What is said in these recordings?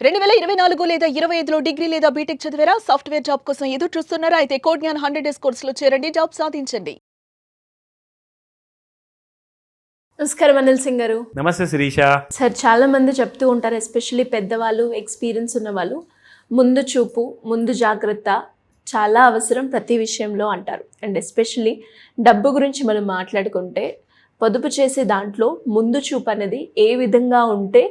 2024 లేదా 25లో డిగ్రీ లేదా బీటెక్ చదివారా? సాఫ్ట్‌వేర్ జాబ్ కోసం ఎదురు చూస్తున్నారా? అయితే కోడ్ జ్ఞాన్ 100 డేస్ కోర్సులో చేరండి. జాబ్ సాధించండి. నమస్కారం అనిల్ సింగ్ గారు. నమస్తే శిరీష. సార్, చాలా మంది చెప్తూ ఉంటారు, ఎస్పెషల్లీ పెద్దవాళ్ళు, ఎక్స్పీరియన్స్ ఉన్న వాళ్ళు, ముందు చూపు, ముందు జాగ్రత్త చాలా అవసరం ప్రతి విషయంలో అంటారు. అండ్ ఎస్పెషల్లీ డబ్బు గురించి మనం మాట్లాడుకుంటే పొదుపు చేసే దాంట్లో ముందు చూపు అనేది ఏ విధంగా ఉంటే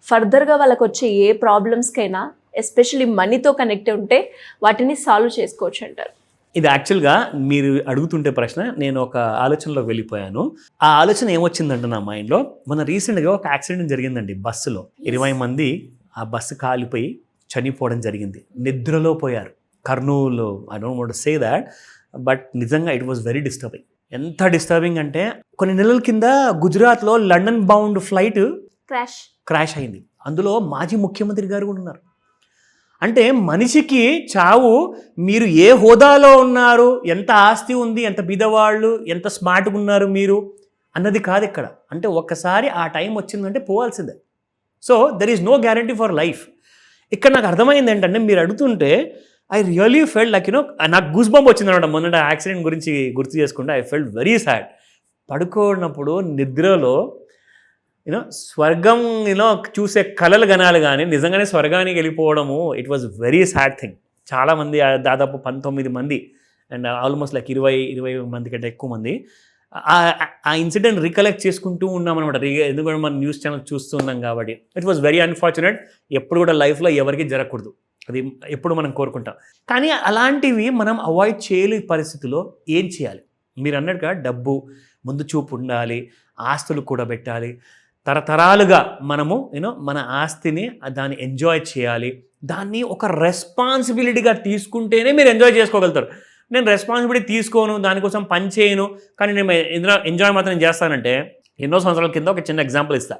ఫర్దర్గా వాళ్ళకు వచ్చే ఏ ప్రాబ్లమ్స్కైనా ఎస్పెషల్లీ మనీతో కనెక్ట్ ఉంటే వాటిని సాల్వ్ చేసుకోవచ్చు అంటారు. ఇది యాక్చువల్గా మీరు అడుగుతుంటే ప్రశ్న నేను ఒక ఆలోచనలోకి వెళ్ళిపోయాను. ఆ ఆలోచన ఏమొచ్చిందంటే నా మైండ్లో, మన రీసెంట్గా ఒక యాక్సిడెంట్ జరిగిందండి బస్సులో. 20 మంది ఆ బస్సు కాలిపోయి చనిపోవడం జరిగింది. నిద్రలో పోయారు. Kurnool, I don't want to say that, but నిజంగా ఇట్ వాజ్ వెరీ డిస్టర్బింగ్. ఎంత డిస్టర్బింగ్ అంటే కొన్ని నెలల కింద గుజరాత్లో లండన్ బౌండ్ ఫ్లైట్ క్రాష్ అయింది. అందులో మాజీ ముఖ్యమంత్రి గారు కూడా ఉన్నారు. అంటే మనిషికి చావు మీరు ఏ హోదాలో ఉన్నారు, ఎంత ఆస్తి ఉంది, ఎంత బీదవాళ్ళు, ఎంత స్మార్ట్గా ఉన్నారు మీరు అన్నది కాదు ఇక్కడ. అంటే ఒక్కసారి ఆ టైం వచ్చిందంటే పోవాల్సిందే. So there is no guarantee for life. ఇక్కడ నాకు అర్థమైంది ఏంటంటే, మీరు అడుగుతుంటే ఐ రియలీ ఫెల్ట్ లైక్ నాకు గూస్ బంప్ వచ్చింది అనమాట. మొన్న యాక్సిడెంట్ గురించి గుర్తు చేసుకుంటే ఐ ఫెల్ట్ వెరీ సాడ్. పడుకోనప్పుడు నిద్రలో స్వర్గం చూసే కలలు కనాలి, కానీ నిజంగానే స్వర్గానికి వెళ్ళిపోవడము, it was very sad thing. చాలామంది, దాదాపు 19 మంది అండ్ ఆల్మోస్ట్ లైక్ 20 మంది కంటే ఎక్కువ మంది ఆ ఇన్సిడెంట్ రికలెక్ట్ చేసుకుంటూ ఉన్నామన్నమాట. ఎందుకంటే మనం న్యూస్ ఛానల్ చూస్తున్నాం కాబట్టి. It was very unfortunate. ఎప్పుడు కూడా లైఫ్లో ఎవరికి జరగకూడదు, అది ఎప్పుడు మనం కోరుకుంటాం. కానీ అలాంటివి మనం అవాయిడ్ చేయలేని పరిస్థితిలో ఏం చేయాలి? మీరు అన్నట్టుగా డబ్బు, ముందు చూపు ఉండాలి, ఆస్తులు కూడా పెట్టాలి. తరతరాలుగా మనము మన ఆస్తిని దాన్ని ఎంజాయ్ చేయాలి. దాన్ని ఒక రెస్పాన్సిబిలిటీగా తీసుకుంటేనే మీరు ఎంజాయ్ చేసుకోగలుగుతారు. నేను రెస్పాన్సిబిలిటీ తీసుకోను, దానికోసం పని చేయను, కానీ నేను ఎంజాయ్ మాత్రం చేస్తానంటే, ఎన్నో సంవత్సరాల కింద ఒక చిన్న ఎగ్జాంపుల్ ఇస్తా.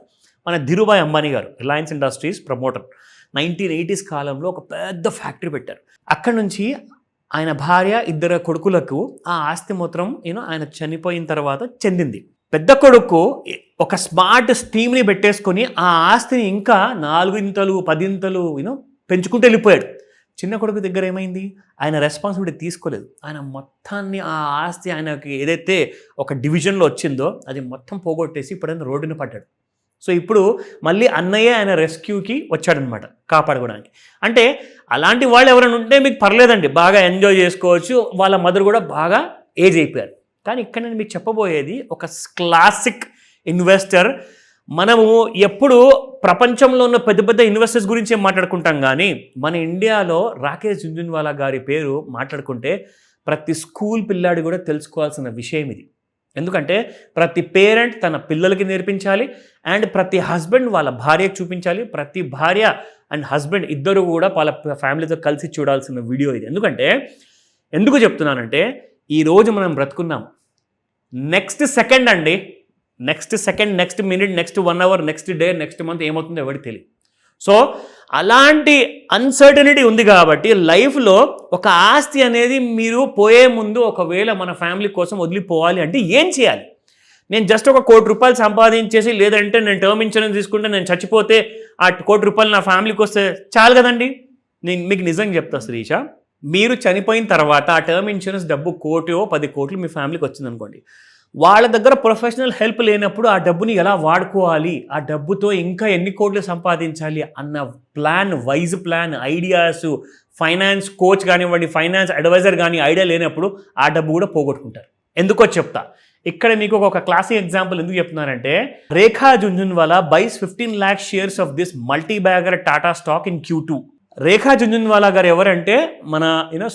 మన ధీరుభాయ్ అంబానీ గారు, రిలయన్స్ ఇండస్ట్రీస్ ప్రమోటర్, 1980s కాలంలో ఒక పెద్ద ఫ్యాక్టరీ పెట్టారు. అక్కడ నుంచి ఆయన భార్య, 2 కొడుకులకు ఆ ఆస్తి మొత్తం ఆయన చనిపోయిన తర్వాత చెందింది. పెద్ద కొడుకు ఒక స్మార్ట్ స్టీమ్ని పెట్టేసుకొని ఆ ఆస్తిని ఇంకా 4 ఇంతలు 10 ఇంతలు పెంచుకుంటూ వెళ్ళిపోయాడు. చిన్న కొడుకు దగ్గర ఏమైంది? ఆయన రెస్పాన్సిబిలిటీ తీసుకోలేదు. ఆయన మొత్తాన్ని, ఆ ఆస్తి ఆయనకి ఏదైతే ఒక డివిజన్లో వచ్చిందో అది మొత్తం పోగొట్టేసి ఇప్పుడు ఆయన రోడ్డున పడ్డాడు. సో ఇప్పుడు మళ్ళీ అన్నయ్య ఆయన రెస్క్యూకి వచ్చాడనమాట, కాపాడుకోవడానికి. అంటే అలాంటి వాళ్ళు ఎవరైనా ఉంటే మీకు పర్లేదండి, బాగా ఎంజాయ్ చేసుకోవచ్చు. వాళ్ళ మదర్ కూడా బాగా ఏజ్ అయిపోయారు. కానీ ఇక్కడ నేను మీకు చెప్పబోయేది ఒక క్లాసిక్ ఇన్వెస్టర్. మనము ఎప్పుడు ప్రపంచంలో ఉన్న పెద్ద పెద్ద ఇన్వెస్టర్స్ గురించే మాట్లాడుకుంటాం, కానీ మన ఇండియాలో రాకేష్ జుంజున్వాలా గారి పేరు మాట్లాడుకుంటే ప్రతి స్కూల్ పిల్లాడి కూడా తెలుసుకోవాల్సిన విషయం ఇది. ఎందుకంటే ప్రతి పేరెంట్ తన పిల్లలకి నేర్పించాలి, అండ్ ప్రతి హస్బెండ్ వాళ్ళ భార్యకు చూపించాలి, ప్రతి భార్య అండ్ హస్బెండ్ ఇద్దరు కూడా వాళ్ళ ఫ్యామిలీతో కలిసి చూడాల్సిన వీడియో ఇది. ఎందుకు చెప్తున్నానంటే, ఈరోజు మనం బ్రతుకున్నాం, నెక్స్ట్ సెకండ్ అండి, next second, next minute, next 1 hour, next day, next month ఏమవుతుందో ఎవరికి తెలియదు. సో అలాంటి అన్సర్టనిటీ ఉంది కాబట్టి లైఫ్లో ఒక ఆస్తి అనేది మీరు పోయే ముందు ఒకవేళ మన ఫ్యామిలీ కోసం వదిలిపోవాలి అంటే ఏం చేయాలి? నేను జస్ట్ ఒక ₹1 కోటి సంపాదించేసి, లేదంటే నేను టర్మ్ ఇన్సూరెన్స్ తీసుకుంటే నేను చచ్చిపోతే ఆ ₹1 కోటి నా ఫ్యామిలీకి వస్తే చాలు కదండి. నేను మీకు నిజంగా చెప్తా శ్రీష, మీరు చనిపోయిన తర్వాత ఆ టర్మ్ ఇన్సూరెన్స్ డబ్బు 1 కోటో 10 కోట్లు మీ ఫ్యామిలీకి వచ్చిందనుకోండి, వాళ్ళ దగ్గర ప్రొఫెషనల్ హెల్ప్ లేనప్పుడు ఆ డబ్బుని ఎలా వాడుకోవాలి, ఆ డబ్బుతో ఇంకా ఎన్ని కోట్లు సంపాదించాలి అన్న plan, wise plan, ideas, finance coach కానివ్వండి, ఫైనాన్స్ అడ్వైజర్ కానీ ఐడియా లేనప్పుడు ఆ డబ్బు కూడా పోగొట్టుకుంటారు. ఎందుకో చెప్తా. ఇక్కడ మీకు ఒక క్లాసిక్ ఎగ్జాంపుల్ ఎందుకు చెప్తున్నానంటే, Rekha Jhunjhunwala buys 15 lakh shares of this multi bagger Tata stock in Q2. Rekha Jhunjhunwala గారు ఎవరంటే, మన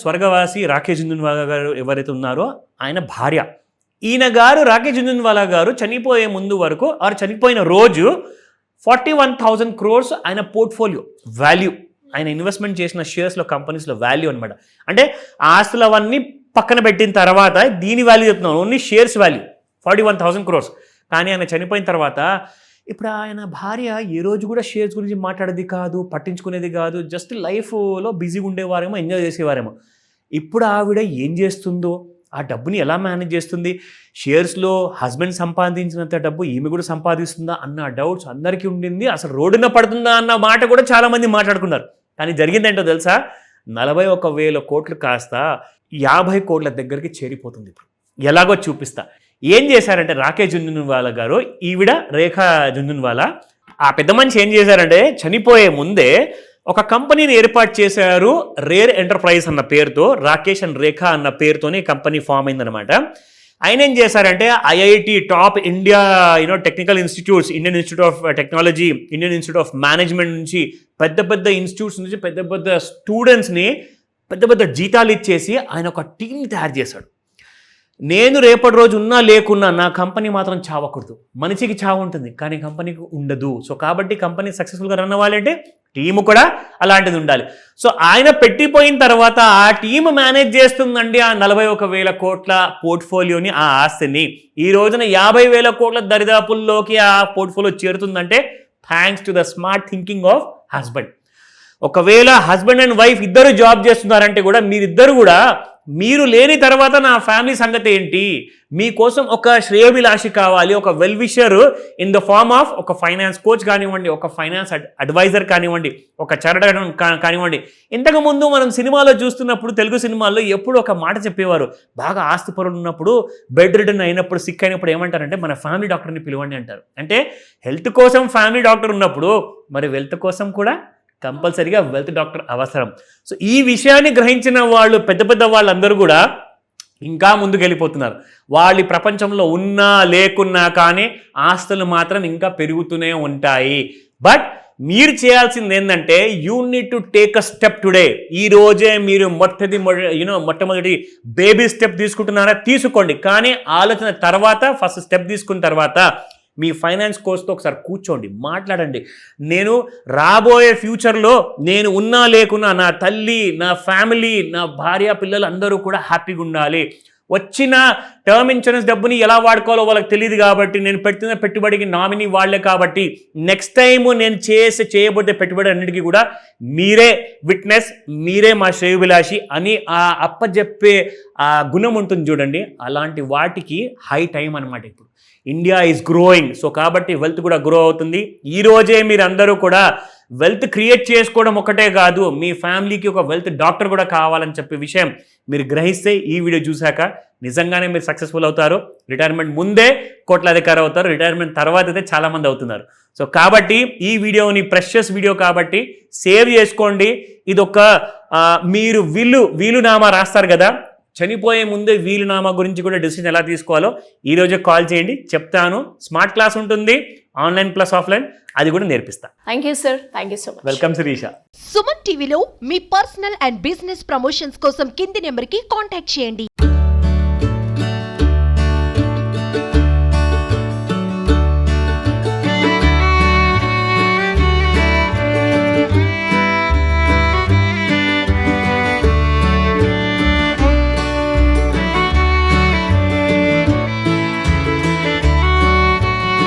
స్వర్గవాసి రాకేష్ జుంజున్వాలా గారు ఎవరైతే ఉన్నారో ఆయన భార్య. ఈయన గారు, రాకేష్ జుంజున్వాలా గారు చనిపోయే ముందు వరకు, ఆరు చనిపోయిన రోజు 41,000 crores ఆయన పోర్ట్ఫోలియో వాల్యూ, ఆయన ఇన్వెస్ట్మెంట్ చేసిన షేర్స్లో, కంపెనీస్లో వాల్యూ అనమాట. అంటే ఆస్తులు అవన్నీ పక్కన పెట్టిన తర్వాత దీని వాల్యూ చెప్తున్నాను, ఓన్లీ షేర్స్ వాల్యూ 41,000 crores. కానీ ఆయన చనిపోయిన తర్వాత ఇప్పుడు ఆయన భార్య ఏ రోజు కూడా షేర్స్ గురించి మాట్లాడేది కాదు, పట్టించుకునేది కాదు, జస్ట్ లైఫ్లో బిజీగా ఉండేవారేమో, ఎంజాయ్ చేసేవారేమో. ఇప్పుడు ఆవిడ ఏం చేస్తుందో, ఆ డబ్బుని ఎలా మేనేజ్ చేస్తుంది, షేర్స్లో హస్బెండ్ సంపాదించినంత డబ్బు ఈమె కూడా సంపాదిస్తుందా అన్న డౌట్స్ అందరికీ ఉండింది. అసలు రోడ్డున పడుతుందా అన్న మాట కూడా చాలామంది మాట్లాడుకున్నారు. కానీ జరిగిందేంటో తెలుసా, 41,000 కోట్లు కాస్త 50 కోట్ల దగ్గరికి చేరిపోతుంది. ఇప్పుడు ఎలాగో చూపిస్తా. ఏం చేశారంటే రాకేష్ జుంజున్వాలా గారు, ఈవిడ రేఖా జుంజున్వాలా, ఆ పెద్ద మనిషి ఏం చేశారంటే చనిపోయే ముందే ఒక కంపెనీని ఏర్పాటు చేశారు. రేర్ ఎంటర్ప్రైజ్ అన్న పేరుతో, రాకేష్ అండ్ రేఖా అన్న పేరుతోనే కంపెనీ ఫామ్ అయిందనమాట. ఆయన ఏం చేశారంటే IIT top India technical institutes, Indian institute of technology, Indian institute of management నుంచి పెద్ద పెద్ద ఇన్స్టిట్యూట్స్ నుంచి పెద్ద పెద్ద స్టూడెంట్స్ని పెద్ద పెద్ద జీతాలు ఇచ్చేసి ఆయన ఒక టీంని తయారు చేశాడు. నేను రేపటి రోజు ఉన్నా లేకున్నా నా కంపెనీ మాత్రం చావకూడదు. మనిషికి చావు ఉంటుంది కానీ కంపెనీకి ఉండదు. సో కాబట్టి కంపెనీ సక్సెస్ఫుల్గా రన్ అవ్వాలంటే టీము కూడా అలాంటిది ఉండాలి. సో ఆయన పెట్టిపోయిన తర్వాత ఆ టీము మేనేజ్ చేస్తుందండి ఆ 41,000 కోట్ల పోర్ట్ఫోలియోని, ఆ ఆస్తిని. ఈ రోజున 50,000 కోట్ల దరిదాపుల్లోకి ఆ పోర్ట్ఫోలియో చేరుతుందంటే thanks to the smart thinking of husband. ఒకవేళ హస్బెండ్ అండ్ వైఫ్ ఇద్దరు జాబ్ చేస్తున్నారంటే కూడా మీరిద్దరు కూడా, మీరు లేని తర్వాత నా ఫ్యామిలీ సంగతి ఏంటి, మీకోసం ఒక శ్రేయోభిలాషి కావాలి, ఒక well wisher in the form of ఒక ఫైనాన్స్ కోచ్ కానివ్వండి, ఒక ఫైనాన్స్ అడ్వైజర్ కానివ్వండి, ఒక చార్టర్డ్ కానివ్వండి. ఇంతకుముందు మనం సినిమాలో చూస్తున్నప్పుడు, తెలుగు సినిమాల్లో ఎప్పుడు ఒక మాట చెప్పేవారు, బాగా ఆస్తిపరులు ఉన్నప్పుడు, బెడ్ రిటర్న్ అయినప్పుడు, సిక్ అయినప్పుడు ఏమంటారంటే మన ఫ్యామిలీ డాక్టర్ని పిలవండి అంటారు. అంటే హెల్త్ కోసం ఫ్యామిలీ డాక్టర్ ఉన్నప్పుడు మరి వెల్త్ కోసం కూడా కంపల్సరీగా వెల్త్ డాక్టర్ అవసరం. సో ఈ విషయాన్ని గ్రహించిన వాళ్ళు, పెద్ద పెద్ద వాళ్ళందరూ కూడా ఇంకా ముందుకెళ్ళిపోతున్నారు. వాళ్ళ ప్రపంచంలో ఉన్నా లేకున్నా కానీ ఆస్తులు మాత్రం ఇంకా పెరుగుతూనే ఉంటాయి. బట్ మీరు చేయాల్సింది ఏంటంటే you need to take a step today. ఈ రోజే మీరు మొట్టమొదటి బేబీ స్టెప్ తీసుకుంటున్నారా, తీసుకోండి. కానీ ఆలోచన తర్వాత, ఫస్ట్ స్టెప్ తీసుకున్న తర్వాత మీ ఫైనాన్స్ కోచ్తో ఒకసారి కూర్చోండి, మాట్లాడండి. నేను రాబోయే ఫ్యూచర్లో నేను ఉన్నా లేకున్నా నా తల్లి, నా ఫ్యామిలీ, నా భార్య, పిల్లలు అందరూ కూడా హ్యాపీగా ఉండాలి. వచ్చిన టర్మ్ ఇన్సూరెన్స్ డబ్బుని ఎలా వాడుకోవాలో వాళ్ళకి తెలియదు కాబట్టి, నేను పెడుతున్న పెట్టుబడికి నామినీ వాళ్లే కాబట్టి, నెక్స్ట్ టైం నేను చేయబోతే పెట్టుబడి అన్నిటికీ కూడా మీరే విట్నెస్, మీరే మా శ్రేయోభిలాషి అని ఆ అప్పచెప్పే ఆ గుణం ఉంటుంది చూడండి. అలాంటి వాటికి హై టైం అనమాట. ఇప్పుడు ఇండియా ఈజ్ గ్రోయింగ్. సో కాబట్టి వెల్త్ కూడా గ్రో అవుతుంది. ఈరోజే మీరు అందరూ కూడా వెల్త్ క్రియేట్ చేసుకోవడం ఒకటే కాదు, మీ ఫ్యామిలీకి ఒక వెల్త్ డాక్టర్ కూడా కావాలని చెప్పే విషయం మీరు గ్రహిస్తే, ఈ వీడియో చూశాక నిజంగానే మీరు సక్సెస్ఫుల్ అవుతారు. రిటైర్మెంట్ ముందే కోట్లాధికారి అవుతారు, రిటైర్మెంట్ తర్వాత అయితే చాలామంది అవుతున్నారు. సో కాబట్టి ఈ వీడియోని ప్రెషియస్ వీడియో కాబట్టి సేవ్ చేసుకోండి. ఇదొక మీరు వీలునామా రాస్తారు కదా, చనిపోయే ముందే వీలునామా గురించి కూడా డిసిషన్ ఎలా తీసుకోవాలో ఈరోజే కాల్ చేయండి, చెప్తాను. స్మార్ట్ క్లాస్ ఉంటుంది, ఆన్లైన్ ప్లస్ ఆఫ్లైన్, అది కూడా నేర్పిస్తా. Thank you sir, thank you so much. Welcome Shirisha. Suman టీవీలో మీ పర్సనల్ అండ్ బిజినెస్ ప్రమోషన్స్ కోసం కింది నెంబర్కి కాంటాక్ట్ చేయండి.